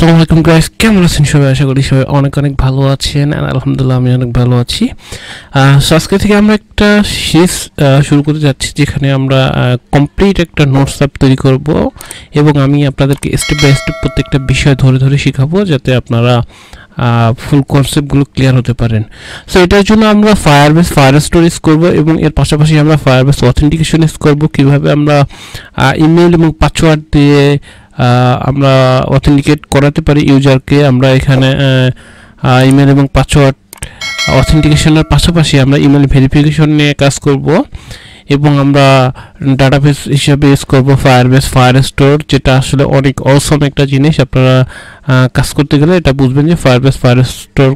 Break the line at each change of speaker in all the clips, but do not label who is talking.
আসসালামু আলাইকুম গাইস, কেমন আছেন সবাই? আশা করি সবাই অনেক অনেক ভালো আছেন। আলহামদুলিল্লাহ আমি অনেক ভালো আছি। আজকে থেকে আমরা একটা সিরিজ শুরু করতে যাচ্ছি, যেখানে আমরা কমপ্লিট একটা নোটস অ্যাপ তৈরি করব এবং আমি আপনাদেরকে স্টেপ বাই স্টেপ প্রত্যেকটা বিষয় ধরে ধরে শেখাবো, যাতে আপনারা ফুল কনসেপ্টগুলো ক্লিয়ার হতে পারেন। সো এটার জন্য আমরা ফায়ারস্টোর ইউজ করব এবং এর পাশাপাশি আমরা ফায়ারবেস অথেন্টিকেশন ইউজ করব। কীভাবে আমরা ইমেল এবং পাসওয়ার্ড দিয়ে আমরা অথেন্টিকেট করাতে পারি ইউজারকে। আমরা এখানে ইমেল এবং পাসওয়ার্ড অথেন্টিকেশনের পাশাপাশি আমরা ইমেল ভেরিফিকেশন নিয়ে কাজ করব এবং আমরা ডাটাবেস হিসেবে ইউজ করব ফায়ারস্টোর, যেটা আসলে অনেক অসম একটা জিনিস। আপনারা কাজ করতে গেলে এটা বুঝবেন যে ফায়ারস্টোর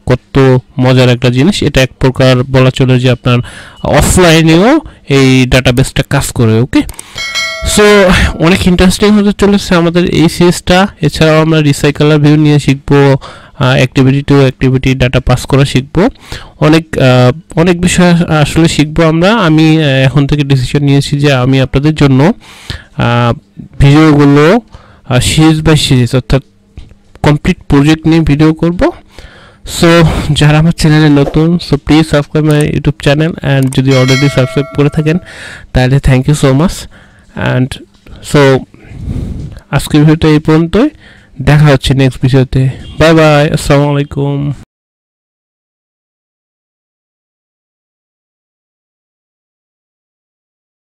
কত মজার একটা জিনিস। এটা এক প্রকার বলা চলে যে আপনার অফলাইনেও এই ডাটাবেসটা কাজ করে। ওকে, সো অনেক ইন্টারেস্টিং হতে চলেছে আমাদের এই সিরিজটা। এছাড়াও আমরা রিসাইকেলার ভিউ নিয়ে শিখবো, activity to activity data pass করা শিখবো। অনেক বিষয় আসলে শিখবো আমরা। আমি এখন থেকে ডিসিশন নিয়েছি যে আমি আপনাদের জন্য ভিডিওগুলো সিরিজ বাই সিরিজ, অর্থাৎ কমপ্লিট প্রজেক্ট নিয়ে ভিডিও করব। সো যারা আমার চ্যানেলে নতুন, so please subscribe my YouTube channel, and যদি অলরেডি সাবস্ক্রাইব করে থাকেন তাহলে thank you so much. And so আজকের ভিডিওটা এই পর্যন্তই, দেখা হচ্ছে নেক্সট ভিডিওতে। বাই বাই, আসসালামু আলাইকুম।